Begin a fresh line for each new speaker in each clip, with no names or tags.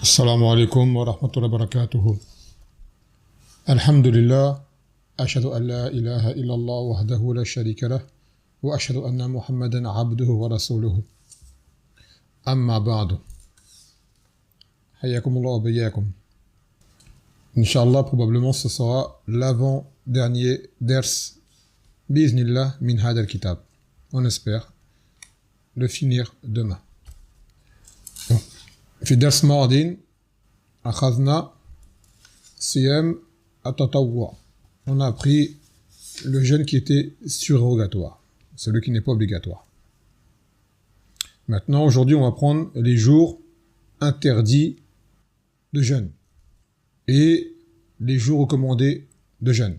السلام عليكم ورحمة الله وبركاته. الحمد لله، أشهد أن لا إله إلا الله وحده لا شريك له، وأشهد أن محمدا عبده ورسوله. أما بعد، حياكم الله وبياكم. Inch'Allah, probablement ce sera l'avant-dernier ders bi'Iznillah min hada al-kitab. On espère le finir demain. في درس ماضي أخذنا صيام التطوع. On a appris le jeûne qui était surrogatoire, celui qui n'est pas obligatoire. Maintenant, aujourd'hui, on va prendre les jours interdits de jeûne et les jours recommandés de jeûne.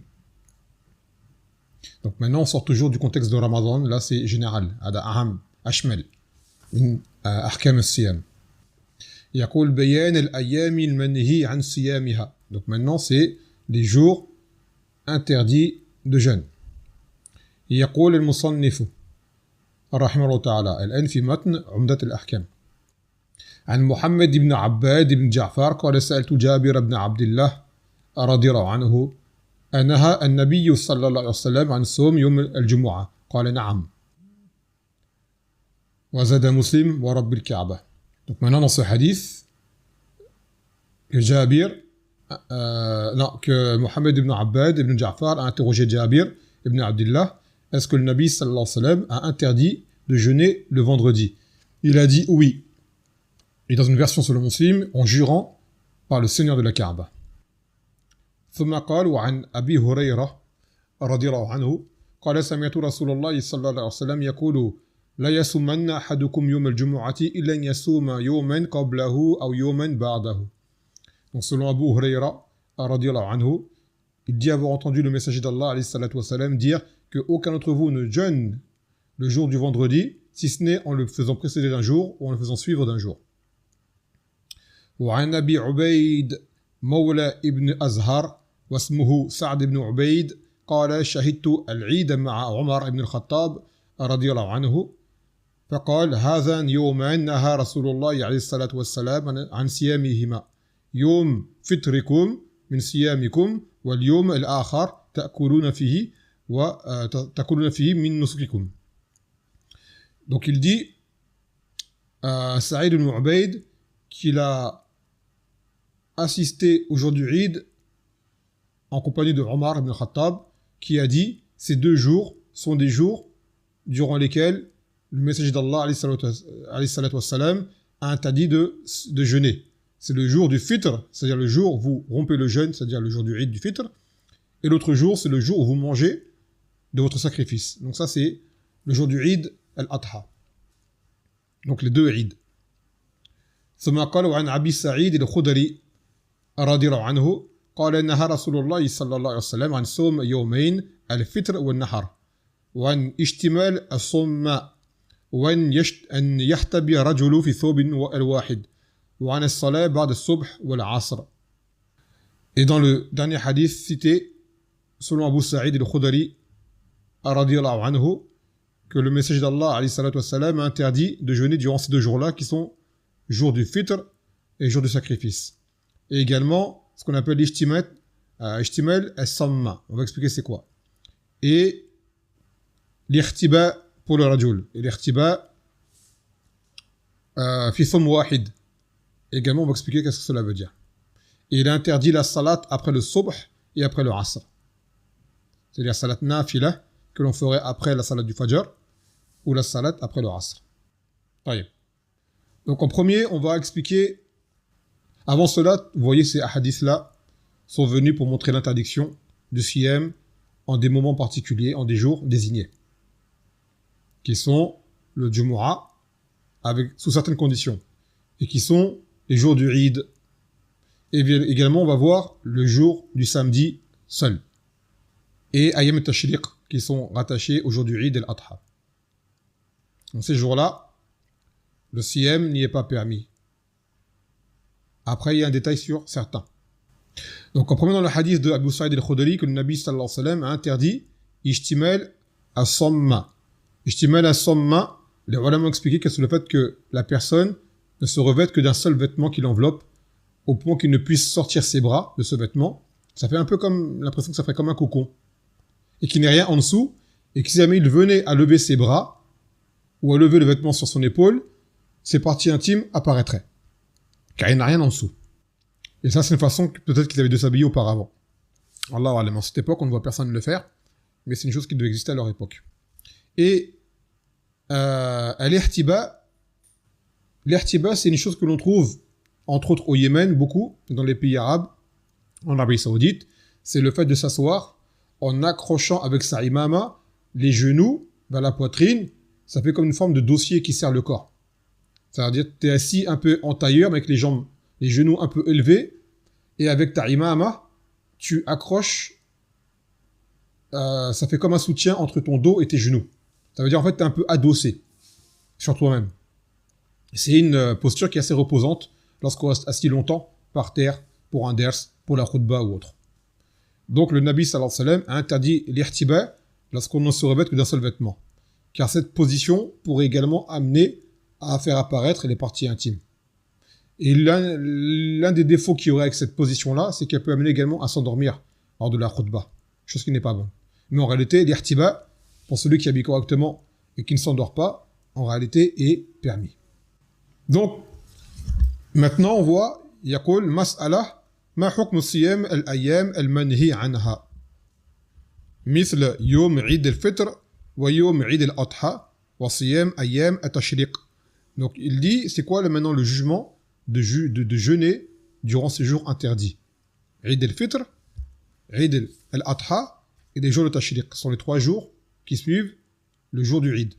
Donc maintenant, on sort toujours du contexte de Ramadan. Là, c'est général. هذا أهم أشمل من أحكام الصيام. يقول بيان الأيام المنهي عن صيامها. Donc maintenant, c'est les jours interdits de jeûne. يقول المصنف رحمه الله تعالى الآن في متن عمدة الأحكام. عن محمد بن عباد بن جعفر قال سألت جابر بن عبد الله رضي الله عنه أنهى النبي صلى الله عليه وسلم عن صوم يوم الجمعة قال نعم وزاد مسلم ورب الكعبة. Donc maintenant dans ce hadith que Mohammed ibn Abbad ibn Ja'far a interrogé Jabir ibn Abdullah, est-ce que le Nabi sallallahu alayhi wa sallam a interdit de jeûner le vendredi? Il a dit oui. Et dans une version selon Muslim, en jurant par le Seigneur de la Kaaba. ثم قال وعن أبي هريرة رضي الله عنه قال سمعت رسول الله صلى الله عليه وسلم يقول لا يصومن أحدكم يوم الجمعة إلا أن يصوم يوما قبله أو يوما بعده. Donc selon Abu Huraira radiyallahu anhu, il dit avoir entendu le messager d'Allah alayhi salatu wassalam dire que aucun d'entre vous ne jeûne le jour du vendredi, si ce n'est en le faisant précéder d'un jour ou en le faisant suivre d'un jour. وعن أبي عبيد مولى ابن أزهر واسمه سعد بن عبيد قال شهدت العيد مع عمر بن الخطاب رضي الله عنه فقال هذان يومان نهى رسول الله عليه الصلاة والسلام عن صيامهما يوم فطركم من صيامكم واليوم الآخر تأكلون فيه من نسككم. Donc il dit Saïd ibn Ubayd qu'il a assisté au jour du Eid en compagnie de Omar ibn Khattab qui a dit ces deux jours sont des jours durant lesquels le messager d'Allah alayhi salatu wassalam a interdit de jeûner. C'est le jour du fitr, c'est-à-dire le jour où vous rompez le jeûne, c'est-à-dire le jour du Eid du fitr, et l'autre jour c'est le jour où vous mangez de votre sacrifice. Donc ça c'est le jour du Eid al-Adha. Donc les deux Eid. ثم قال وعن أبي سعيد الخدري رضي الله عنه قال نهى رسول الله صلى الله عليه وسلم عن صوم يومين الفطر والنحر وعن اشتمال الصوم وأن يحتبي رجل في ثوب الواحد وعن الصلاة بعد الصبح والعصر. Et dans le dernier hadith cité, selon Abu Sa'id al-Khudri radiyallahu anhu, que le messager d'Allah alayhi salatu wassalam a interdit de jeûner durant ces deux jours-là qui sont jour du fitr et jour du sacrifice. Et également ce qu'on appelle l'ishtimal as-samma. On va expliquer c'est quoi. Et l'ihtiba pour le rajul. Et l'ihtiba fi thawm wahid. Également, on va expliquer qu'est-ce que cela veut dire. Et il a interdit la salat après le subh et après le asr. C'est-à-dire salat nafila que l'on ferait après la salat du fajr ou la salat après le asr. Donc en premier, on va expliquer. Avant cela, vous voyez ces hadiths-là sont venus pour montrer l'interdiction du siyam en des moments particuliers, en des jours désignés, qui sont le Jumu'ah, sous certaines conditions, et qui sont les jours du Eid. Et également, on va voir le jour du samedi seul, et Ayyam al-Tashriq, qui sont rattachés au jour du Eid al-Adha. Dans ces jours-là, le siyam n'y est pas permis. Après, il y a un détail sur certains. Donc, en premier dans le hadith de Abu Sa'id al-Khudri, que le Nabi sallallahu alayhi wa sallam a interdit Ishtimal as-Samma. Ishtimal as-Samma, les ulama ont expliqué que c'est le fait que la personne ne se revête que d'un seul vêtement qui l'enveloppe au point qu'il ne puisse sortir ses bras de ce vêtement, ça fait un peu comme l'impression que ça ferait comme un cocon, et qu'il n'y ait rien en dessous, et que si jamais il venait à lever ses bras, ou à lever le vêtement sur son épaule, ses parties intimes apparaîtraient, car il n'y a rien en dessous. Et ça, c'est une façon que peut-être qu'ils avaient de s'habiller auparavant. Allahu a'lam, à cette époque, on ne voit personne le faire, mais c'est une chose qui devait exister à leur époque. Et l'ihtiba, c'est une chose que l'on trouve, entre autres au Yémen, beaucoup, dans les pays arabes, en Arabie Saoudite, c'est le fait de s'asseoir en accrochant avec sa imama les genoux vers la poitrine. Ça fait comme une forme de dossier qui serre le corps. C'est-à-dire que tu es assis un peu en tailleur, mais avec les jambes, les genoux un peu élevés, et avec ta imama, tu accroches, ça fait comme un soutien entre ton dos et tes genoux. Ça veut dire en fait tu es un peu adossé sur toi-même. C'est une posture qui est assez reposante lorsqu'on reste assis longtemps par terre pour un ders, pour la khutba ou autre. Donc le Nabi sallallahu alayhi wa sallam a interdit l'ihtiba lorsqu'on ne se revêt que d'un seul vêtement. Car cette position pourrait également amener à faire apparaître les parties intimes. Et l'un des défauts qu'il y aurait avec cette position-là, c'est qu'elle peut amener également à s'endormir lors de la khutba, chose qui n'est pas bonne. Mais en réalité, l'ihtiba, pour celui qui habille correctement et qui ne s'endort pas, en réalité est permis. Donc, maintenant on voit, يقول مسألة ما حكم الصيام الأيام المنهي عنها مثل يوم عيد الفطر ويوم عيد الأضحى وصيام أيام التشريق. Donc il dit, c'est quoi maintenant le jugement de jeûner durant ces jours interdits. Eid al-Fitr, Eid al-Adha et les jours de Tashriq sont les 3 jours qui suivent le jour du Eid.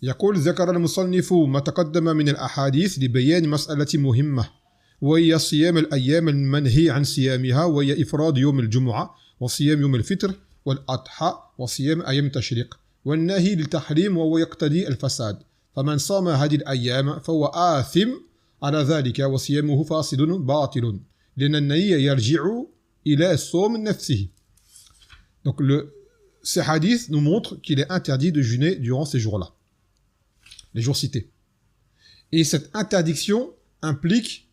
يقول ذكر المصنف ما تقدم من الأحاديث لبيان مسألة مهمة وهي صيام الأيام المنهي عن صيامها وهي إفراد يوم الجمعة وصيام يوم الفطر والأضحى وصيام أيام التشريق والنهي للتحريم وهو يقتضي الفساد فمن صام هذه الأيام فهو آثم على ذلك وصيامه فاسد باطل لأن النهي يرجع إلى الصوم نفسه. Donc ces hadiths nous montrent qu'il est interdit de jeûner durant ces jours-là, les jours cités. Et cette interdiction implique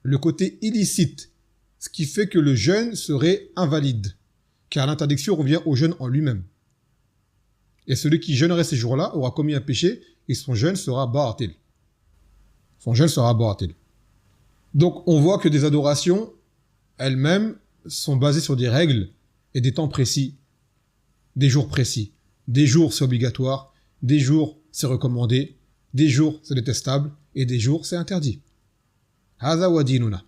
le côté illicite, ce qui fait que le jeûne serait invalide, car l'interdiction revient au jeûne en lui-même. Et celui qui jeûnerait ces jours-là aura commis un péché et son jeûne sera ba'atil. Son jeûne sera ba'atil. Donc on voit que des adorations elles-mêmes sont basées sur des règles et des temps précis, des jours précis. Des jours c'est obligatoire, des jours c'est recommandé, des jours c'est détestable et des jours c'est interdit. Hadha wa dinuna.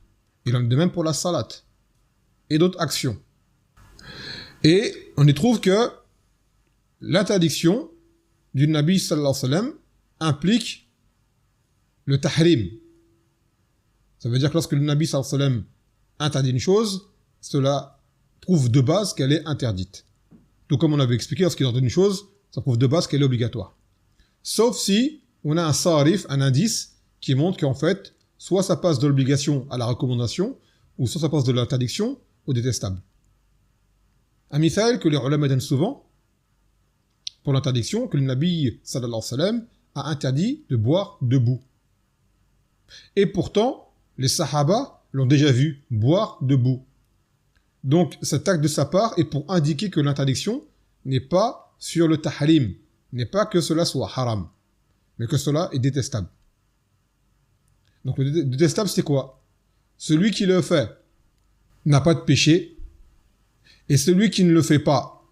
Il en est de même pour la salat et d'autres actions. Et on y trouve que l'interdiction du Nabi sallallahu alayhi wa sallam implique le tahrim. Ça veut dire que lorsque le Nabi sallallahu alayhi wa sallam interdit une chose, cela prouve de base qu'elle est interdite. Tout comme on avait expliqué, lorsqu'il ordonne une chose, ça prouve de base qu'elle est obligatoire. Sauf si on a un sarif, un indice, qui montre qu'en fait, soit ça passe de l'obligation à la recommandation, ou soit ça passe de l'interdiction au détestable. Un mithal que les ulama donnent souvent, pour l'interdiction, que le Nabi sallallahu alayhi wa sallam a interdit de boire debout. Et pourtant, les sahaba l'ont déjà vu boire debout. Donc cet acte de sa part est pour indiquer que l'interdiction n'est pas sur le tahrim, n'est pas que cela soit haram, mais que cela est détestable. Donc le détestable c'est quoi? Celui qui le fait n'a pas de péché, et celui qui ne le fait pas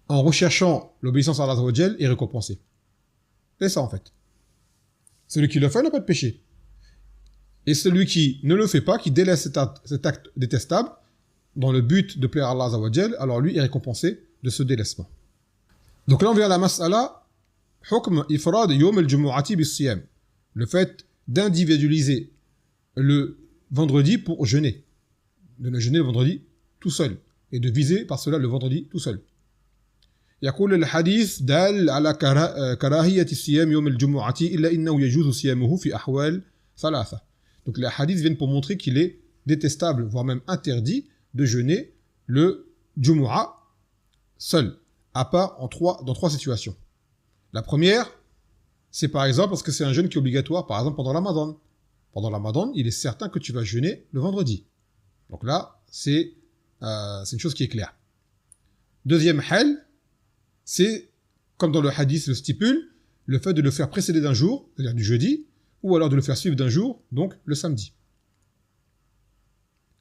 en recherchant l'obéissance à Allah Azza wa Jal est récompensé. C'est ça en fait. Celui qui le fait n'a pas de péché. Et celui qui ne le fait pas, qui délaisse cet acte détestable, dans le but de plaire à Allah Azza wa Jal, alors lui est récompensé de ce délaissement. Donc là on vient à la mas'ala, hukm ifrad yawm al-jumu'ati bis-siyam. Le fait d'individualiser le vendredi pour jeûner. De ne jeûner le vendredi tout seul. Et de viser par cela le vendredi tout seul. يقول الحديث دال على كراهية الصيام يوم الجمعة إلا إنه يجوز صيامه في أحوال ثلاثة. Donc les hadiths viennent pour montrer qu'il est détestable, voire même interdit, de jeûner le Jumu'ah seul, à part dans 3 situations. La première, c'est par exemple parce que c'est un jeûne qui est obligatoire, par exemple pendant Ramadan. pendant le Ramadan, il est certain que tu vas jeûner le vendredi. Donc là, c'est une chose qui est claire. Deuxième hal, c'est, comme dans le hadith le stipule, le fait de le faire précéder d'un jour, c'est-à-dire du jeudi, ou alors de le faire suivre d'un jour, donc le samedi.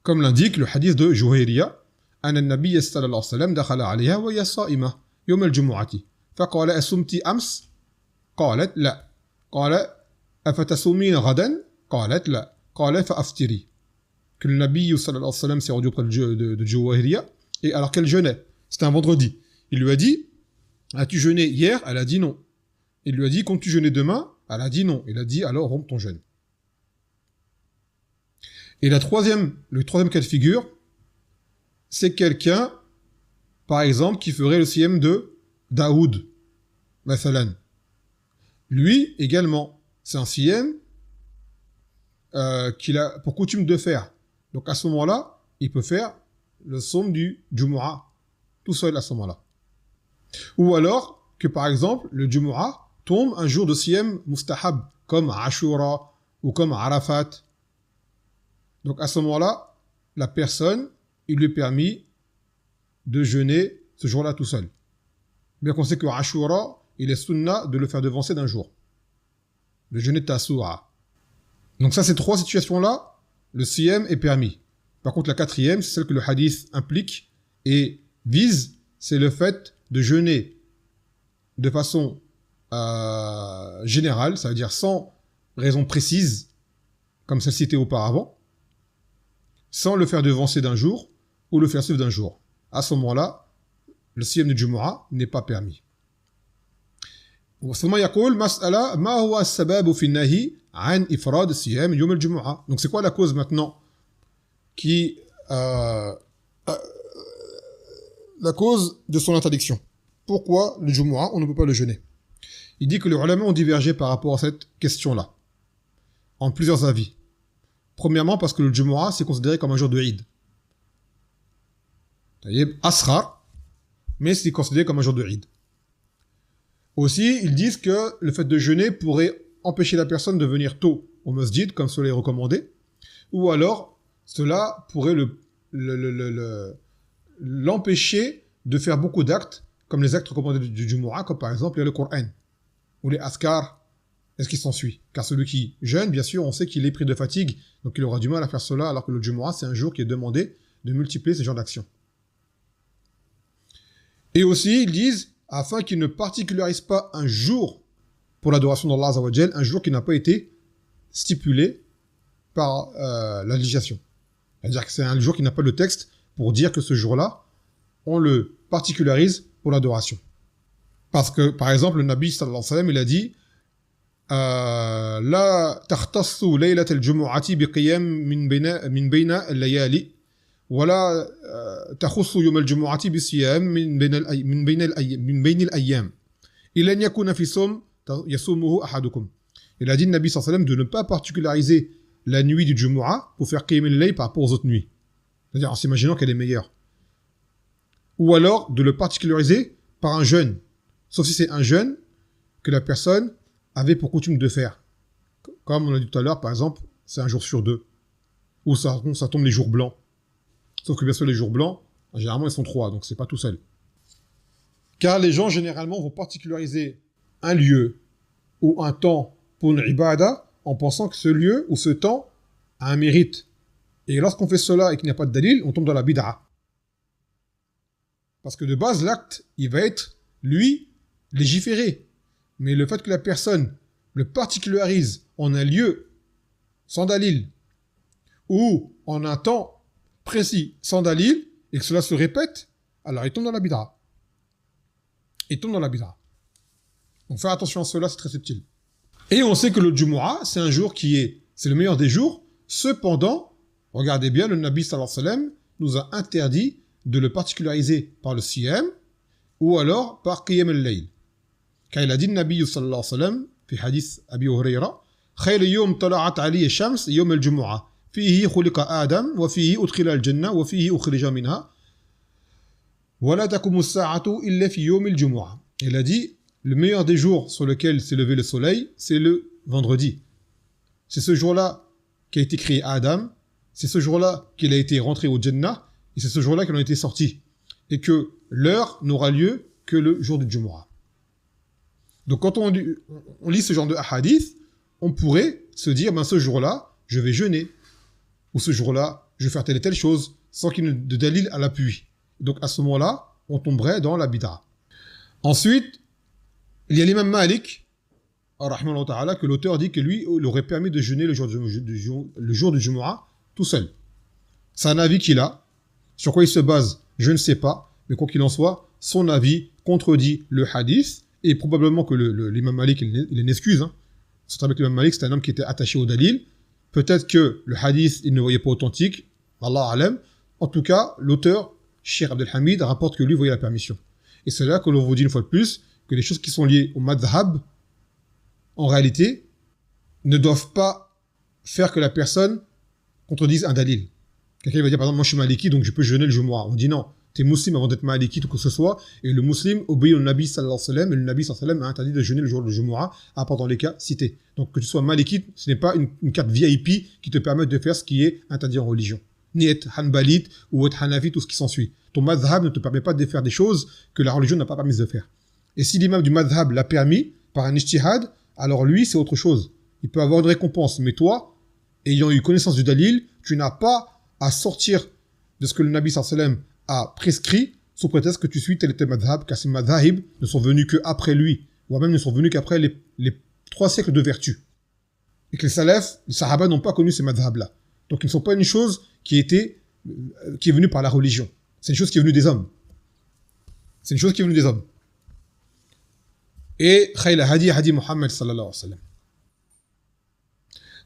Comme l'indique le hadith de Juhayriya, أن النبي صلى الله عليه وسلم دخل عليها وهي صائمة يوم الجمعة فقال أصمت أمس؟ قالت لا. قال أفتصومين غدا؟ قالت لا. قال فأفطري. Que le Nabi sallallahu alayhi wa sallam s'est rendu auprès de Juwayriya, et alors qu'elle jeûnait, c'était un vendredi, il lui a dit, as-tu jeûné hier? Elle a dit non. Il lui a dit, comptes-tu jeûner demain? Elle a dit non. Il a dit, alors romps ton jeûne. Et le troisième cas de figure, c'est quelqu'un, par exemple, qui ferait le siyam de Daoud, mathalan. Lui, également, c'est un siyam qu'il a pour coutume de faire. Donc à ce moment-là, il peut faire le somme du Jumu'ah, tout seul à ce moment-là. Ou alors, que par exemple, le Jumu'ah tombe un jour de siyam mustahab, comme Ashura ou comme Arafat. Donc à ce moment-là, la personne, il lui est permis de jeûner ce jour-là tout seul. Bien qu'on sait que Ashura, il est sunna de le faire devancer d'un jour. Le jeûner Tasu'a. Donc ça, ces trois situations-là, le siyam est permis. Par contre, la quatrième, c'est celle que le hadith implique et vise, c'est le fait de jeûner de façon générale, ça veut dire sans raison précise, comme celle citée auparavant, sans le faire devancer d'un jour ou le faire suivre d'un jour. À ce moment-là, le siyam de Jumu'ah n'est pas permis. ثم يقول مسألة ما هو السبب في النهي عن إفراد الصيام يوم الجمعة. Donc c'est quoi la cause maintenant qui la cause de son interdiction? Pourquoi le Jumu'ah on ne peut pas le jeûner? Il dit que les ulama ont divergé par rapport à cette question-là en plusieurs avis. Premièrement parce que le Jumu'ah c'est considéré comme un jour de Eid. Asghar, mais c'est considéré comme un jour de Eid. Aussi, ils disent que le fait de jeûner pourrait empêcher la personne de venir tôt au masjid, comme cela est recommandé, ou alors cela pourrait l'empêcher de faire beaucoup d'actes, comme les actes recommandés du Jumu'ah, comme par exemple le Coran, ou les Askar, et ce qui s'ensuit. Car celui qui jeûne, bien sûr, on sait qu'il est pris de fatigue, donc il aura du mal à faire cela, alors que le Jumu'ah, c'est un jour qui est demandé de multiplier ces genres d'actions. Et aussi, ils disent, afin qu'il ne particularise pas un jour pour l'adoration d'Allah Azza wa Jal, un jour qui n'a pas été stipulé par la législation. C'est-à-dire que c'est un jour qui n'a pas le texte pour dire que ce jour-là, on le particularise pour l'adoration. Parce que, par exemple, le Nabi sallallahu alayhi wa sallam, il a dit La takhtassu laylat al-jumu'ati biqiyam min bayna al-layali ولا تخص يوم الجمعة بالصيام من بين الأيام إلا أن يكون في صوم يصومه أحدكم. Il a dit, le Nabi sallallahu alayhi wa sallam, de ne pas particulariser la nuit du Jumu'ah pour faire qiyam al-layl par rapport aux autres nuits. C'est-à-dire en s'imaginant qu'elle est meilleure. Ou alors de le particulariser par un jeûne. Sauf si c'est un jeûne que la personne avait pour coutume de faire. Comme on a dit tout à l'heure, par exemple, c'est un jour sur deux. Ou ça tombe les jours blancs. Sauf que bien sûr les jours blancs, généralement ils sont trois, donc c'est pas tout seul. Car les gens généralement vont particulariser un lieu ou un temps pour une ibada en pensant que ce lieu ou ce temps a un mérite. Et lorsqu'on fait cela et qu'il n'y a pas de dalil, on tombe dans la bid'a. Parce que de base l'acte, il va être, lui, légiféré. Mais le fait que la personne le particularise en un lieu sans dalil ou en un temps précis, sans dalil, et que cela se répète, alors il tombe dans la bid'a. Il tombe dans la bid'a. Donc faire attention à cela, c'est très subtil. Et on sait que le Jumu'ah, c'est un jour c'est le meilleur des jours. Cependant, regardez bien, le Nabi sallallahu alayhi wa sallam nous a interdit de le particulariser par le siyam ou alors par qiyam al-layl. Car il a dit le Nabi sallallahu alayhi wa sallam, fi hadith Abi Hurayra, khayr yawm tala'at alayhi ash-shams yawm al-Jumu'ah. فيه خلق آدم وفيه أدخل الجنة وفيه أخرج منها ولا تقوم الساعة إلا في يوم الجمعة. Il a dit, le meilleur des jours sur lequel s'est levé le soleil, c'est le vendredi. C'est ce jour-là qu'a été créé Adam, c'est ce jour-là qu'il a été rentré au Jannah, et c'est ce jour-là qu'il en a été sorti. Et que l'heure n'aura lieu que le jour du Jumu'ah. Donc quand on lit ce genre de hadith, on pourrait se dire, ben ce jour-là, je vais jeûner. Ou ce jour-là, je vais faire telle et telle chose, sans qu'il y ait de dalil à l'appui. Donc à ce moment-là, on tomberait dans la bid'a. Ensuite, il y a l'imam Malik, rahimahullah ta'ala, que l'auteur dit que lui, il aurait permis de jeûner le jour du Jumu'ah tout seul. C'est un avis qu'il a. Sur quoi il se base, je ne sais pas. Mais quoi qu'il en soit, son avis contredit le hadith. Et probablement que l'imam Malik, il est une excuse. Hein. Surtout avec l'imam Malik, c'est un homme qui était attaché au dalil. Peut-être que le hadith, il ne voyait pas authentique. Allah alam. En tout cas, l'auteur, Cheikh Abdelhamid, rapporte que lui voyait la permission. Et c'est là que l'on vous dit une fois de plus que les choses qui sont liées au madhab, en réalité, ne doivent pas faire que la personne contredise un dalil. Quelqu'un va dire, par exemple, moi je suis maliki, donc je peux jeûner le Jumu'ah. On dit non, tu es musulman avant d'être maliki, tout que ce soit, et le musulman obéit au Nabi sallallahu alayhi wa sallam, et le Nabi sallallahu alayhi wa sallam a interdit de jeûner le jour du Jumu'ah, à part dans les cas cités. Donc que tu sois maliki, ce n'est pas une carte VIP qui te permet de faire ce qui est interdit en religion. Ni être hanbalite ou être hanafi, tout ce qui s'ensuit. Ton madhab ne te permet pas de faire des choses que la religion n'a pas permis de faire. Et si l'imam du madhab l'a permis par un ijtihad, alors lui, c'est autre chose. Il peut avoir une récompense. Mais toi, ayant eu connaissance du dalil, tu n'as pas à sortir de ce que le Nabi sallallahu alayhi wa sallam a prescrit sous prétexte que tu suis tel et tel madhab, car ces madhahib ne sont venus qu'après lui, voire même ne sont venus qu'après les 3 siècles de vertu. Et que les salafs, les sahaba n'ont pas connu ces madhab-là. Donc ils ne sont pas une chose qui est venue par la religion. C'est une chose qui est venue des hommes. C'est une chose qui est venue des hommes. Et khayla hadi Muhammad sallallahu alayhi wa sallam.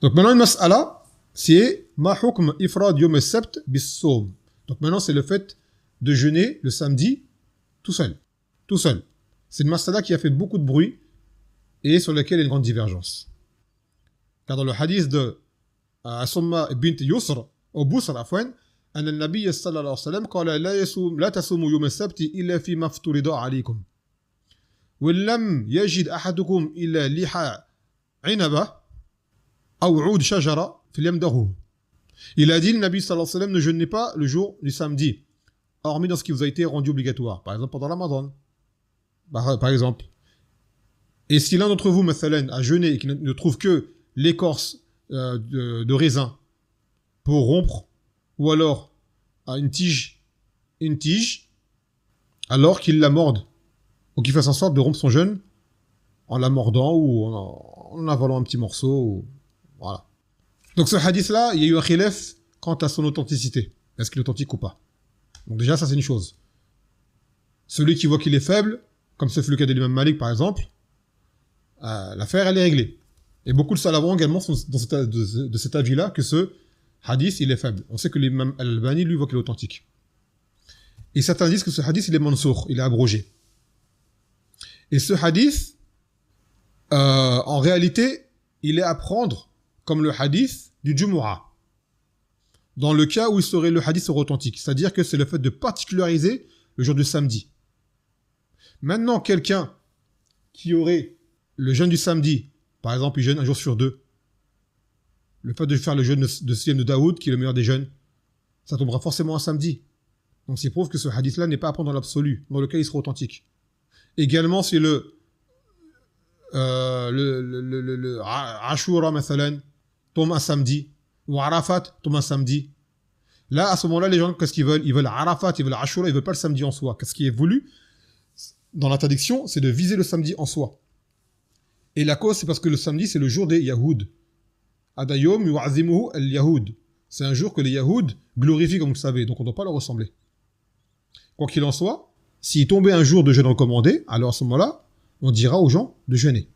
Donc maintenant une mas'ala, c'est ma hukm ifrad yom as-sabt bis-sawm. Donc maintenant c'est le fait de jeûner le samedi tout seul. Tout seul. C'est une mas'ala qui a fait beaucoup de bruit et sur laquelle il y a une grande divergence. Car dans le hadith de Asumma bint Yusr ou Busr afwan, أن النبي صلى الله عليه وسلم قال لا تصوموا يوم السبت إلا فيما افترض عليكم وإن لم يجد أحدكم إلا لحى عنبة أو عود شجرة فليمضغه. Il a dit, le Nabi sallallahu alayhi wa sallam, ne jeûnez pas le jour du samedi, hormis dans ce qui vous a été rendu obligatoire, par exemple pendant Ramadan, par exemple. Et si l'un d'entre vous, mathalan, a jeûné et qu'il ne trouve que l'écorce de raisin pour rompre, ou alors une tige, alors qu'il la morde, ou qu'il fasse en sorte de rompre son jeûne en la mordant ou en avalant un petit morceau, ou... voilà. Donc ce hadith-là, il y a eu un khilaf quant à son authenticité. Est-ce qu'il est authentique ou pas? Donc déjà, ça c'est une chose. Celui qui voit qu'il est faible, comme ce fut le cas de l'imam Malik par exemple, l'affaire elle est réglée. Et beaucoup de savants également sont de cet avis-là que ce hadith il est faible. On sait que l'imam Al-Albani lui voit qu'il est authentique. Et certains disent que ce hadith il est mansour, il est abrogé. Et ce hadith, en réalité, il est à prendre comme le hadith du Jumu'ah. Dans le cas où il serait le hadith authentique. C'est-à-dire que c'est le fait de particulariser le jour du samedi. Maintenant, quelqu'un qui aurait le jeûne du samedi, par exemple, il jeûne un jour sur 2. Le fait de faire le jeûne de Siyam de Daoud, qui est le meilleur des jeûnes, ça tombera forcément un samedi. Donc, c'est prouve que ce hadith-là n'est pas à prendre dans l'absolu, dans lequel il sera authentique. Également, si le Ashura, mathalan, tombe un samedi, ou Arafat tombe un samedi. Là, à ce moment-là, les gens, qu'est-ce qu'ils veulent? Ils veulent Arafat, ils veulent Ashura, ils veulent pas le samedi en soi. Qu'est-ce qui est voulu dans l'interdiction? C'est de viser le samedi en soi. Et la cause, c'est parce que le samedi, c'est le jour des Yahoud. Adayom yu'azimuhu al-Yahoud. C'est un jour que les Yahoud glorifient, comme vous le savez, donc on ne doit pas leur ressembler. Quoi qu'il en soit, s'il tombait un jour de jeûne recommandé, alors à ce moment-là, on dira aux gens de jeûner.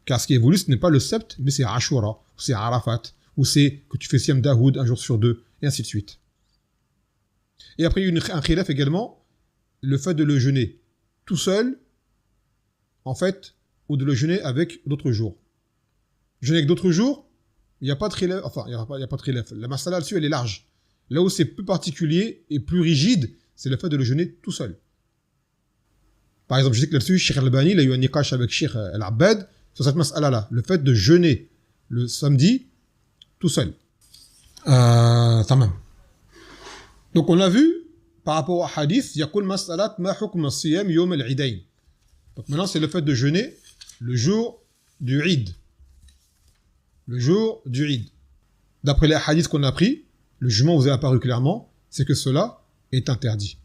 Car ce qui est voulu, ce n'est pas le sept, mais c'est Ashura, ou c'est Arafat, ou c'est que tu fais Siyam Daoud un jour sur 2, et ainsi de suite. Et après, il y a un khilaf également, le fait de le jeûner tout seul, en fait, ou de le jeûner avec d'autres jours. Jeûner avec d'autres jours, il n'y a pas de khilaf, enfin, il n'y a pas de khilaf. La masala là-dessus, elle est large. Là où c'est plus particulier et plus rigide, c'est le fait de le jeûner tout seul. Par exemple, je sais que là-dessus, Cheikh Al-Albani, il a eu un niqash avec Cheikh Al-Abbad sur cette masala-là. Le fait de jeûner le samedi tout seul. Tamam. Donc on a vu, par rapport au hadith, يقول مسألة ما حكم الصيام يوم العيدين. Donc maintenant c'est le fait de jeûner le jour du Eid. Le jour du Eid. D'après les hadiths qu'on a pris, le jugement vous est apparu clairement, c'est que cela est interdit.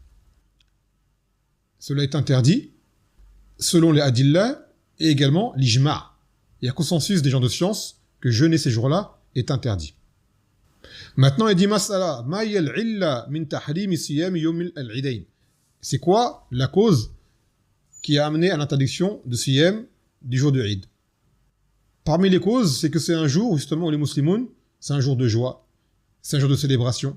Cela est interdit selon les adillah et également l'ijma'. Il y a consensus des gens de science que jeûner ces jours-là est interdit. Maintenant, il dit mas'ala ma hiya al-'illa min tahrim siyam yawm al-'idayn. C'est quoi la cause qui a amené à l'interdiction de siyam du jour de Eid? Parmi les causes, c'est que c'est un jour où justement les musulmans, c'est un jour de joie, c'est un jour de célébration.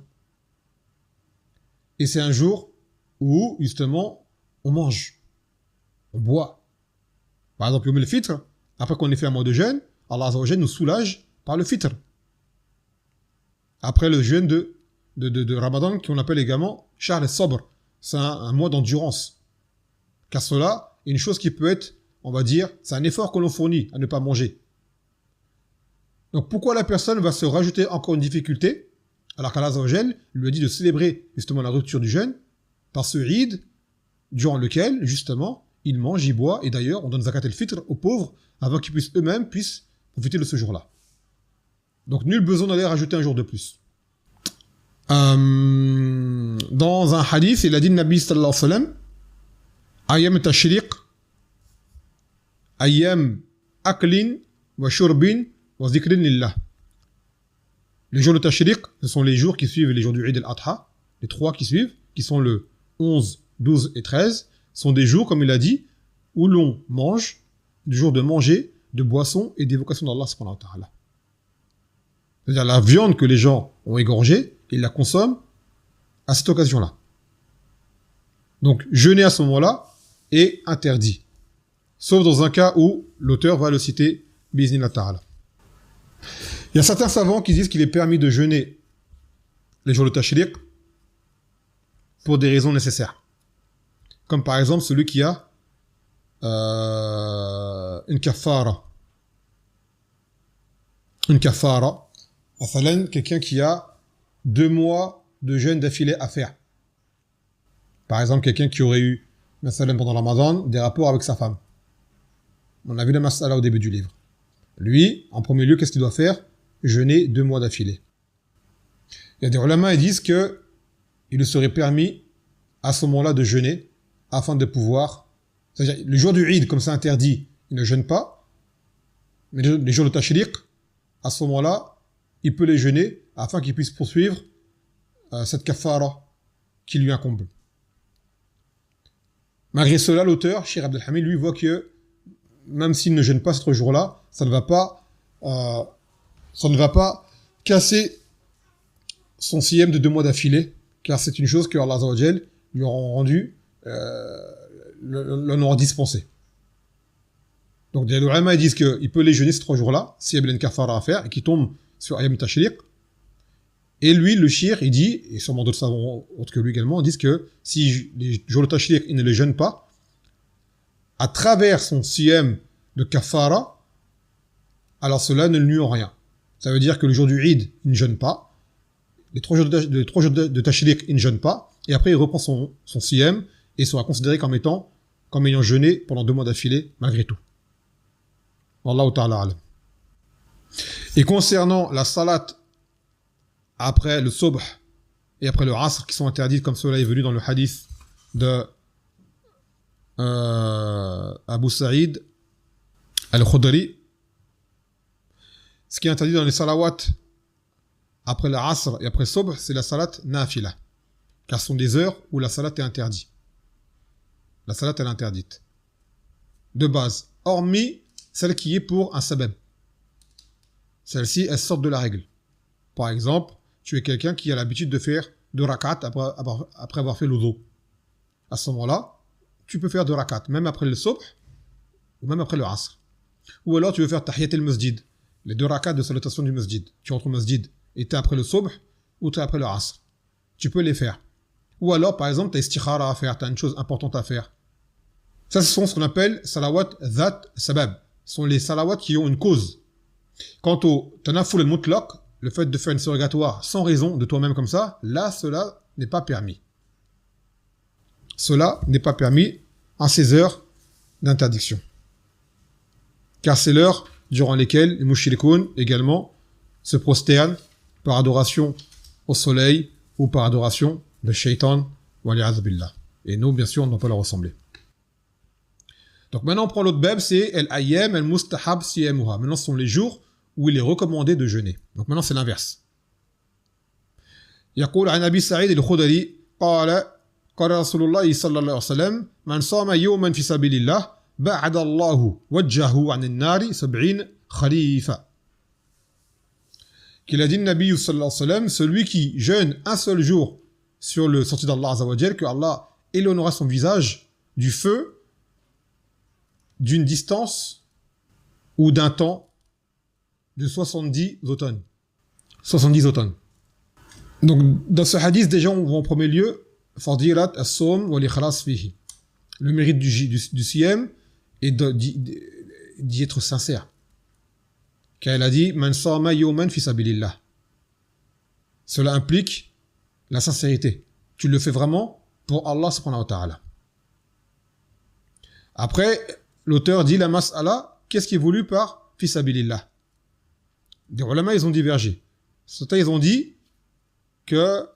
Et c'est un jour où justement on mange, on boit. Par exemple, le fitr, après qu'on ait fait un mois de jeûne, Allah Azza wa Jalla nous soulage par le fitr. Après le jeûne de Ramadan, qu'on appelle également Shahr al-Sabr, c'est un mois d'endurance. Car cela est une chose qui peut être, on va dire, c'est un effort que l'on fournit à ne pas manger. Donc pourquoi la personne va se rajouter encore une difficulté, alors qu'Allah Azza wa Jalla lui a dit de célébrer justement la rupture du jeûne par ce Eid, durant lequel, justement, il mange, il boit, et d'ailleurs, on donne zakat al-fitr aux pauvres, avant qu'ils puissent eux-mêmes profiter de ce jour-là. Donc, nul besoin d'aller rajouter un jour de plus. Dans un hadith, il a dit, Nabi sallallahu alayhi wa sallam, Ayam tashriq, Ayam aklin, wa shurbin, wa zikrin lillah. Les jours de tashriq, ce sont les jours qui suivent les jours du Eid al-Adha, les trois qui suivent, qui sont le 11, 12 et 13, sont des jours, comme il a dit, où l'on mange, du jour de manger, de boisson et d'évocation d'Allah subhanahu wa ta'ala. C'est-à-dire la viande que les gens ont égorgée, ils la consomment à cette occasion-là. Donc, jeûner à ce moment-là est interdit. Sauf dans un cas où l'auteur va le citer, bi'idhnillah ta'ala. Il y a certains savants qui disent qu'il est permis de jeûner les jours de tashriq pour des raisons nécessaires. Comme par exemple celui qui a une kafara. Une kafara. Enfin, quelqu'un qui a 2 mois de jeûne d'affilée à faire. Par exemple, quelqu'un qui aurait eu, pendant le Ramadan, des rapports avec sa femme. On a vu la mas'ala au début du livre. Lui, en premier lieu, qu'est-ce qu'il doit faire? Jeûner 2 mois d'affilée. Il y a des ulama qui disent que il lui serait permis à ce moment-là de jeûner afin de pouvoir... C'est-à-dire, le jour du Eid, comme c'est interdit, il ne jeûne pas. Mais les jours de Tashriq, à ce moment-là, il peut les jeûner afin qu'il puisse poursuivre cette kafara qui lui incombe. Malgré cela, l'auteur, Cheikh Abdel Hamid, lui, voit que même s'il ne jeûne pas ce jour-là, ça ne va pas casser son siyam de 2 mois d'affilée, car c'est une chose que Allah Azza wa Jal lui aura rendu, l'en aura dispensé. Donc, les ulama disent qu'il peut les jeûner ces 3 jours-là, s'il y a une kafara à faire, et qui tombe sur Ayam Tashriq. Et lui, le shir, il dit, et sûrement d'autres savants autres que lui également, disent que si les jours de Tashriq, il ne les jeûne pas, à travers son siyam de kafara, alors cela ne lui en rien. Ça veut dire que le jour du Eid, il ne jeûne pas. Les 3 jours de Tashriq, il ne jeûne pas. Et après, il reprend son siyam et sera considéré comme ayant jeûné pendant 2 mois d'affilée, malgré tout. Wallahu ta'ala alam. Et concernant la salat après le subh et après le asr, qui sont interdites, comme cela est venu dans le hadith de Abu Sa'id al-Khudri, ce qui est interdit dans les salawats après le asr et après le subh, c'est la salat nafila, car ce sont des heures où la salat est interdite. La salat elle est interdite de base, hormis celle qui est pour un sabab. Celle-ci, elle sort de la règle. Par exemple, tu es quelqu'un qui a l'habitude de faire 2 rak'at après avoir fait l'wudu. À ce moment-là, tu peux faire 2 rak'at, même après le subh ou même après le asr. Ou alors tu veux faire tahiyat al-masjid, les 2 rak'at de salutation du masjid. Tu entres au masjid et tu es après le subh ou tu es après le asr. Tu peux les faire. Ou alors, par exemple, tu as istikhara à faire, tu as une chose importante à faire. Ça, ce sont ce qu'on appelle salawat dhat sabab. Ce sont les salawats qui ont une cause. Quant au tanaful al-mutlaq, le fait de faire une surrogatoire sans raison de toi-même comme ça, là, cela n'est pas permis. Cela n'est pas permis à ces heures d'interdiction. Car c'est l'heure durant lesquelles les mouchirikoun également se prosternent par adoration au soleil ou par adoration de shaitan wa li'adh billah. Et nous, bien sûr, on ne doit pas leur ressembler. Donc maintenant, on prend l'autre bab, c'est el-ayyam el-mustahab siyamuha. Maintenant, ce sont les jours où il est recommandé de jeûner. Donc maintenant, c'est l'inverse. يقول عن أبي سعيد الخدري قال قال رسول الله صلى الله عليه وسلم من صام يوما في سبيل الله بعد الله وجهه عن النار 70 خريفا. Qu'il a dit le Nabi sallallahu alayhi wa sallam, celui qui jeûne un seul jour sur le sentier d'Allah azza wa jal, que Allah éloignera son visage du feu d'une distance ou d'un temps de 70 automnes. 70 automnes. Donc, dans ce hadith, déjà, on voit en premier lieu Fadilat as-sawm wa l'ikhlas fihi. Le mérite du siyam et d'y être sincère. Car elle a dit Man sama yawman fi sabilillah. Cela implique la sincérité. Tu le fais vraiment pour Allah subhanahu wa ta'ala. Après, l'auteur dit la mas'ala, qu'est-ce qui est voulu par fi sabilillah? Les ulama, ils ont divergé. Certains, ils ont dit que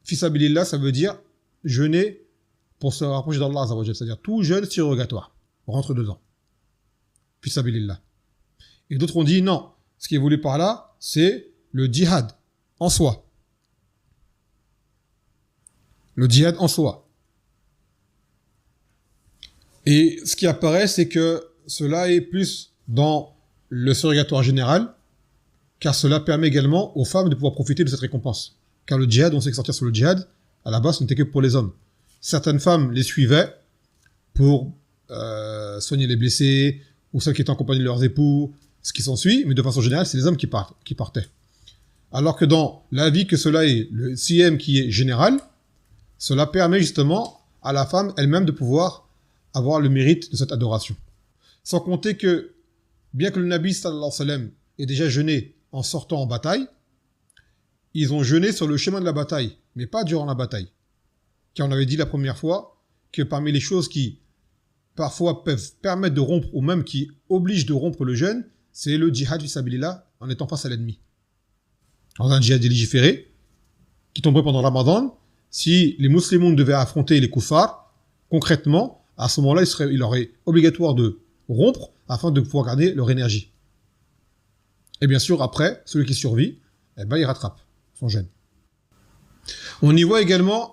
fisabilillah, ça veut dire jeûner pour se rapprocher d'Allah azza wa jalla, c'est-à-dire tout jeûne surrogatoire, on rentre dedans. Fisabilillah. Et d'autres ont dit non, ce qui est voulu par là, c'est le djihad en soi. Le djihad en soi. Et ce qui apparaît, c'est que cela est plus dans le surrogatoire général, car cela permet également aux femmes de pouvoir profiter de cette récompense. Car le djihad, on sait que sortir sur le djihad, à la base, ce n'était que pour les hommes. Certaines femmes les suivaient pour soigner les blessés, ou celles qui étaient en compagnie de leurs époux, ce qui s'ensuit, mais de façon générale, c'est les hommes qui partaient. Alors que dans la vie que cela est, le siyam qui est général, cela permet justement à la femme elle-même de pouvoir avoir le mérite de cette adoration. Sans compter que, bien que le Nabi sallallahu alayhi wa sallam ait déjà jeûné en sortant en bataille, ils ont jeûné sur le chemin de la bataille, mais pas durant la bataille. Car on avait dit la première fois que parmi les choses qui parfois peuvent permettre de rompre, ou même qui obligent de rompre le jeûne, c'est le djihad fisabilillah en étant face à l'ennemi. Dans un djihad légiféré, qui tomberait pendant Ramadan, si les musulmans devaient affronter les kuffars, concrètement, à ce moment-là, il leur est obligatoire de rompre afin de pouvoir garder leur énergie. Et bien sûr, après, celui qui survit, eh ben, il rattrape son jeûne. On y voit également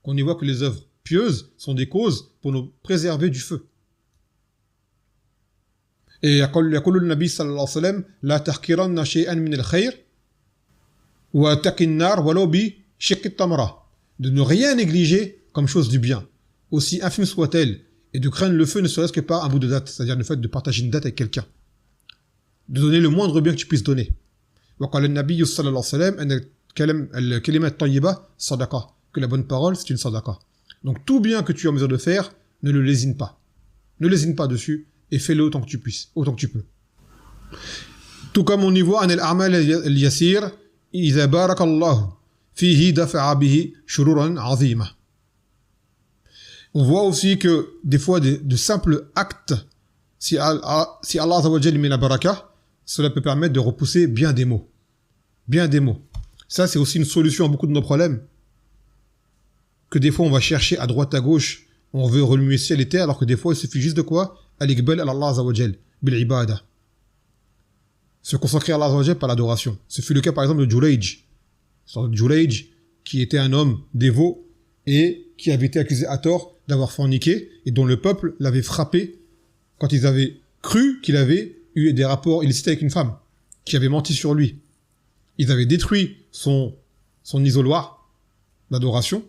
qu'on y voit que les œuvres pieuses sont des causes pour nous préserver du feu. Et يقول النبي صلى الله عليه وسلم لا تحقرن شيئا من الخير واتق النار ولو بشق التمرة. De ne rien négliger comme chose du bien, aussi infime soit-elle, et de craindre le feu ne serait-ce que par un bout de date, c'est-à-dire le fait de partager une date avec quelqu'un, de donner le moindre bien que tu puisses donner. وقال النبي صلى الله عليه وسلم أن الكلمة الطيبة صدقة, que la bonne parole c'est une sadaqa. Donc tout bien que tu es en mesure de faire, ne le lésine pas. Ne lésine pas dessus et fais-le autant que tu puisses, autant que tu peux. Tout comme on y voit أن الأعمال اليسير إذا بارك الله فيه دفع به شرورا عظيمة. On voit aussi que des fois de simples actes, si Allah Azza wa Jalla met la baraka, cela peut permettre de repousser bien des maux. Bien des maux. Ça, c'est aussi une solution à beaucoup de nos problèmes. Que des fois, on va chercher à droite, à gauche, on veut remuer ciel et terre, alors que des fois, il suffit juste de quoi? Al-Iqbal à Allah Azza wa Jalla, bil-ibada. Se consacrer à Allah Azza wa Jalla par l'adoration. Ce fut le cas, par exemple, de Jurayj. Jurayj, qui était un homme dévot et qui avait été accusé à tort d'avoir forniqué et dont le peuple l'avait frappé quand ils avaient cru qu'il avait eu des rapports illicites avec une femme qui avait menti sur lui. Ils avaient détruit son isoloir d'adoration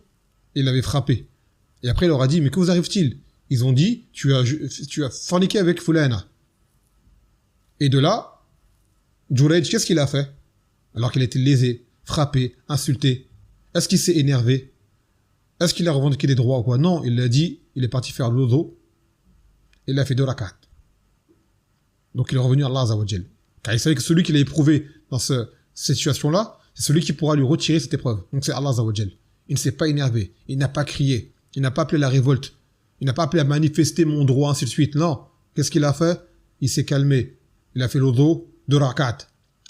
et l'avaient frappé. Et après, il leur a dit, mais que vous arrive-t-il? Ils ont dit, tu as forniqué avec Fulana. Et de là, Jurayj, qu'est-ce qu'il a fait? Alors qu'il était lésé, frappé, insulté. Est-ce qu'il s'est énervé? Est-ce qu'il a revendiqué des droits ou quoi? Non, il a dit, il est parti faire l'odo. Il a fait 2 rak'at. Donc il est revenu à Allah Azza wa Jal. Car il savait que celui qui l'a éprouvé dans cette situation-là, c'est celui qui pourra lui retirer cette épreuve. Donc c'est Allah Azza wa Jal. Il ne s'est pas énervé, il n'a pas crié, il n'a pas appelé à la révolte, il n'a pas appelé à manifester mon droit, ainsi de suite. Non. Qu'est-ce qu'il a fait? Il s'est calmé. Il a fait le dos de rakat.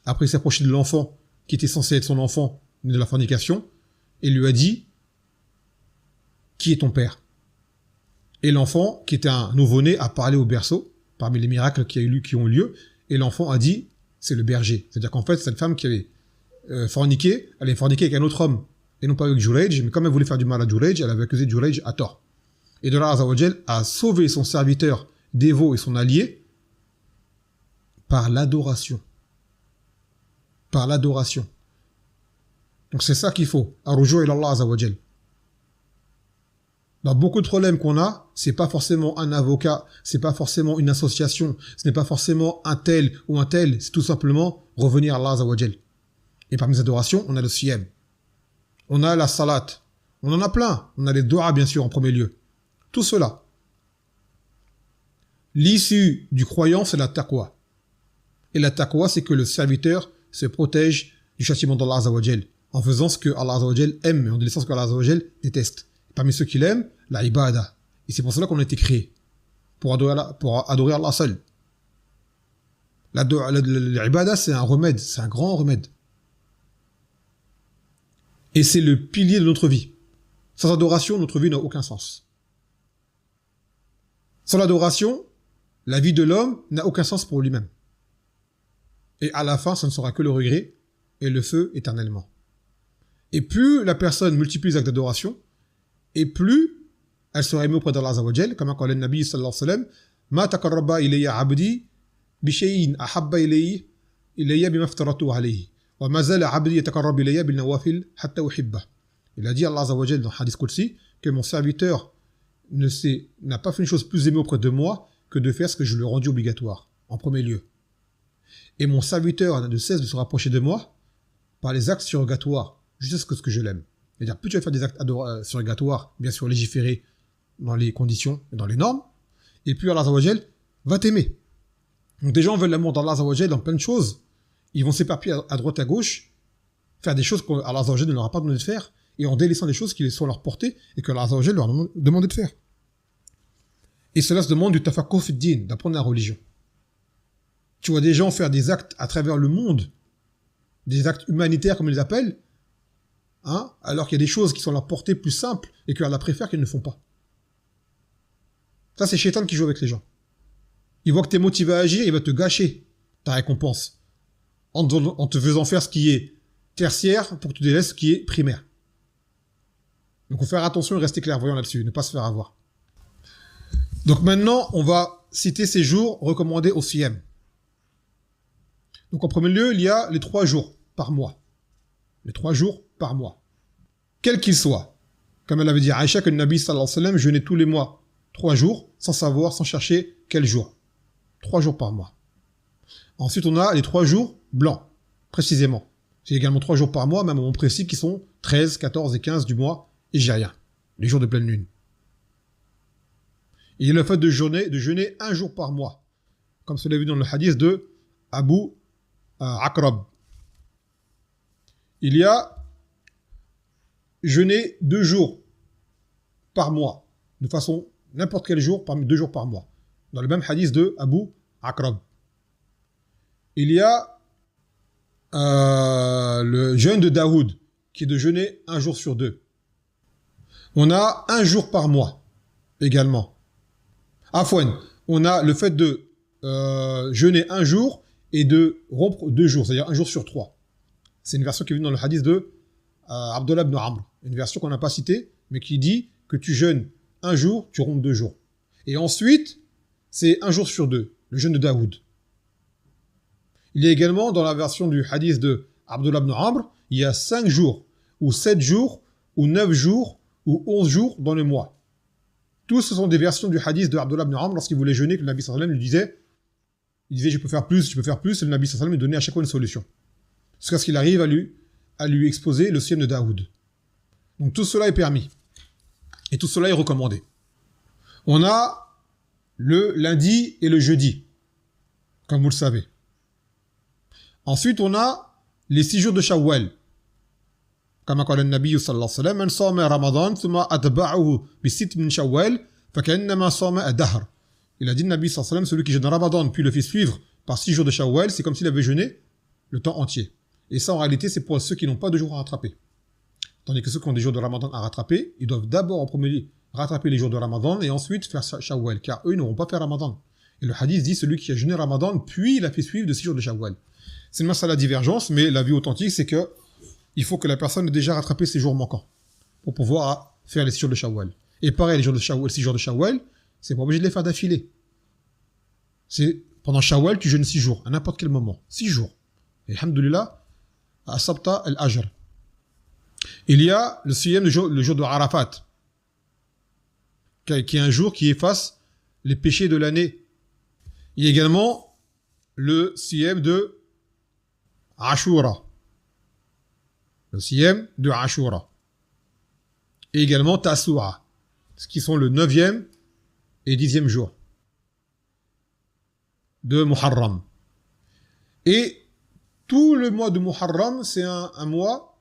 Après, il s'est approché de l'enfant, qui était censé être son enfant de la fornication, et lui a dit, qui est ton père? Et l'enfant, qui était un nouveau-né, a parlé au berceau, parmi les miracles qui ont eu lieu, et l'enfant a dit, c'est le berger. C'est-à-dire qu'en fait, cette femme qui avait forniqué, elle avait forniqué avec un autre homme, et non pas avec Jurayj, mais comme elle voulait faire du mal à Jurayj, elle avait accusé Jurayj à tort. Et de là, Allah Azza wa Jal a sauvé son serviteur dévot et son allié par l'adoration. Par l'adoration. Donc c'est ça qu'il faut. Ar-rujou' ila Allah Azza wa Jal. Dans beaucoup de problèmes qu'on a, c'est pas forcément un avocat, c'est pas forcément une association, ce n'est pas forcément un tel ou un tel, c'est tout simplement revenir à Allah Azza wa Jal. Et parmi les adorations, on a le siyam. On a la salat. On en a plein. On a les doigts, bien sûr, en premier lieu. Tout cela. L'issue du croyant, c'est la taqwa. Et la taqwa, c'est que le serviteur se protège du châtiment d'Allah Azza wa Jal, en faisant ce que Allah Azza wa Jal aime, et en délaissant ce que Allah Azza wa Jal déteste. Parmi ceux qu'il aime, la ibada. Et c'est pour cela qu'on a été créé. Pour adorer Allah seul. L'ibada, c'est un remède, c'est un grand remède. Et c'est le pilier de notre vie. Sans adoration, notre vie n'a aucun sens. Sans l'adoration, la vie de l'homme n'a aucun sens pour lui-même. Et à la fin, ça ne sera que le regret et le feu éternellement. Et plus la personne multiplie les actes d'adoration, et plus elle sera aimée auprès d'Allah Azza wa Jal, comme a dit le Nabi sallallahu alayhi wa sallam, ma taqarraba ilayya abdi bi shay'in ahabba ilayya bima aftaratu alayhi wa ma zala abdi yataqarrab ilayya bil nawafil hatta uhibba. Il a dit Allah Azza wa Jal dans le hadith Qudsi que mon serviteur n'a pas fait une chose plus aimée auprès de moi que de faire ce que je lui ai rendu obligatoire, en premier lieu. Et mon serviteur n'a de cesse de se rapprocher de moi par les actes surrogatoires, jusqu'à ce que je l'aime. C'est-à-dire, plus tu vas faire des actes surrogatoires, bien sûr légiférés dans les conditions et dans les normes, et plus Allah Azza wa Jal va t'aimer. Donc des gens veulent l'amour d'Allah Azza wa Jal dans plein de choses. Ils vont s'éparpiller à droite à gauche, faire des choses qu'Allah Azza wa Jal ne leur a pas demandé de faire, et en délaissant des choses qui sont à leur portée et que Allah Azza wa Jal leur a demandé de faire. Et cela se demande du tafaqquh fi d-din, d'apprendre la religion. Tu vois des gens faire des actes à travers le monde, des actes humanitaires comme ils les appellent, hein, alors qu'il y a des choses qui sont à leur portée plus simples et qu'Allah préfère qu'ils ne font pas. Ça, c'est Shaitan qui joue avec les gens. Il voit que tu es motivé à agir, il va te gâcher ta récompense en te faisant faire ce qui est tertiaire pour que tu délaisses ce qui est primaire. Donc, il faut faire attention et rester clairvoyant là-dessus, ne pas se faire avoir. Donc maintenant, on va citer ces jours recommandés au siyam. Donc en premier lieu, il y a les 3 jours par mois. Les 3 jours par mois. Quels qu'ils soient. Comme elle avait dit à Aïcha que le Nabi sallallahu alayhi wa sallam jeûnait tous les mois 3 jours, sans savoir, sans chercher quel jour. 3 jours par mois. Ensuite, on a les 3 jours blancs, précisément. C'est également 3 jours par mois, même au moment précis, qui sont 13, 14 et 15 du mois hégirien, les jours de pleine lune. Il y a le fait de jeûner 1 jour par mois, comme cela est vu dans le hadith de Abu Akrab. Il y a jeûner 2 jours par mois, de façon n'importe quel jour, 2 jours par mois, dans le même hadith de Abu Akrab. Il y a le jeûne de Daoud, qui est de jeûner 1 jour sur 2. On a 1 jour par mois, également. Afouane, on a le fait de jeûner 1 jour et de rompre 2 jours, c'est-à-dire 1 jour sur 3. C'est une version qui est venue dans le hadith de Abdullah ibn Amr, une version qu'on n'a pas citée, mais qui dit que tu jeûnes 1 jour, tu rompes 2 jours. Et ensuite, c'est 1 jour sur 2, le jeûne de Daoud. Il y a également dans la version du hadith de Abdullah ibn Amr, il y a 5 jours, ou 7 jours, ou 9 jours, ou 11 jours dans le mois. Tous ce sont des versions du hadith de Abdullah ibn Amr lorsqu'il voulait jeûner, que le Nabi sallallahu alayhi wa sallam lui disait je peux faire plus, et le Nabi sallallahu alayhi wa sallam lui donnait à chaque fois une solution. Jusqu'à ce qu'il arrive à lui exposer le siyam de Daoud. Donc tout cela est permis. Et tout cela est recommandé. On a le lundi et le jeudi. comme vous le savez. Ensuite, on a les 6 jours de Shawwal. كما قال النبي صلى الله عليه وسلم من صام رمضان ثم أتبعه ب6 من شوال فكأنما صام الدهر. Il a dit, Nabi sallallahu alayhi wa sallam, celui qui jeûne Ramadan puis le fait suivre par 6 jours de Shawwal, c'est comme s'il avait jeûné le temps entier. Et ça, en réalité, c'est pour ceux qui n'ont pas de jours à rattraper. Tandis que ceux qui ont des jours de Ramadan à rattraper, ils doivent d'abord en premier lieu rattraper les jours de Ramadan et ensuite faire Shawwal, car eux, ils n'auront pas fait Ramadan. Et le hadith dit, celui qui a jeûné Ramadan puis il a fait suivre de 6 jours de Shawwal. C'est une masala divergence, mais la vue authentique, c'est que il faut que la personne ait déjà rattrapé ses jours manquants pour pouvoir faire les 6 jours de Shawwal. Et pareil, les jours de Shawwal, 6 jours de Shawwal, c'est pas obligé de les faire d'affilée. C'est pendant Shawwal, tu jeûnes 6 jours, à n'importe quel moment. 6 jours. Et alhamdoulilah, asabta al-ajr. Il y a le siyam, le jour de Arafat, qui est un jour qui efface les péchés de l'année. Il y a également le siyam de Ashura. Le siyam de Ashura. Et également Tasu'a, ce qui sont le 9e et 10e jour de Muharram. Et tout le mois de Muharram, c'est un mois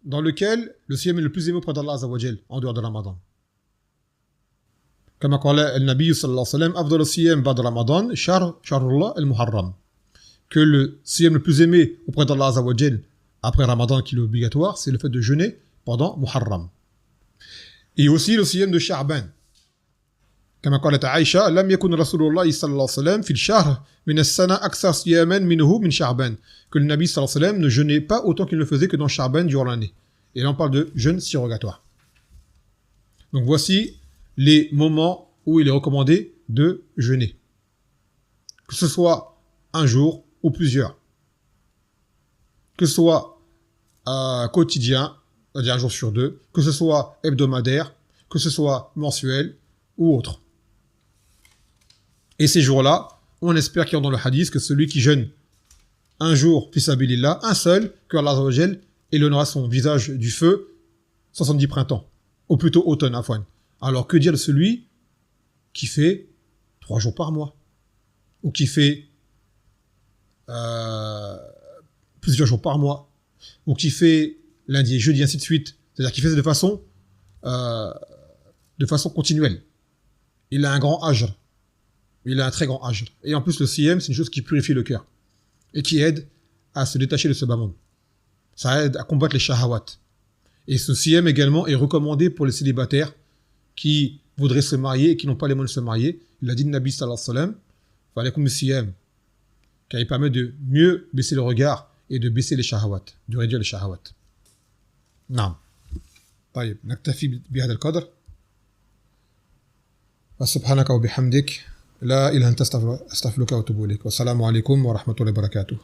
dans lequel le siyam est le plus aimé auprès d'Allah Azza wa Jal, en dehors de Ramadan. Comme قال النبي صلى الله عليه وسلم أفضل الصيام بعد رمضان شهر الله المحرم. Que le siyam le plus aimé auprès d'Allah Azza wa Jal après Ramadan qui est obligatoire, c'est le fait de jeûner pendant Muharram. Et aussi le siyam de Sha'ban. كما قالت عائشة لم يكن رسول الله صلى الله عليه وسلم في الشهر من السنة أكثر صياما منه من شعبان. Que le Nabi sallallahu alayhi wa sallam ne jeûnait pas autant qu'il ne faisait que dans Sha'ban durant l'année. Et là on parle de jeûne surrogatoire. Donc voici les moments où il est recommandé de jeûner. Que ce soit un jour ou plusieurs. Que ce soit quotidien, c'est-à-dire un jour sur 2, que ce soit hebdomadaire, que ce soit mensuel ou autre. Et ces jours-là, on espère qu'il y a dans le hadith que celui qui jeûne un jour, fi sabilillah, un seul, que Allah Azza wa Jal éloignera son visage du feu 70 printemps, ou plutôt automne, afwan. Alors que dire de celui qui fait 3 jours par mois, ou qui fait plusieurs jours par mois, ou qui fait lundi et jeudi, ainsi de suite, c'est-à-dire qui fait de façon continuelle. Il a un grand ajr, il a un très grand ajr. Et en plus, le siyam, c'est une chose qui purifie le cœur, et qui aide à se détacher de ce bas monde. Ça aide à combattre les shahawat. Et ce siyam également est recommandé pour les célibataires qui voudraient se marier et qui n'ont pas les moyens de se marier. Il a dit le Nabi sallallahu alayhi wa sallam, fa'alaykum bis-siyam, car il permet de mieux baisser le regard et de baisser les shahawat, de réduire les shahawat. نعم. طيب نكتفي بهذا القدر. سبحانك وبحمدك لا إله إلا أنت أستغفرك وأتوب إليك والسلام عليكم ورحمة الله وبركاته.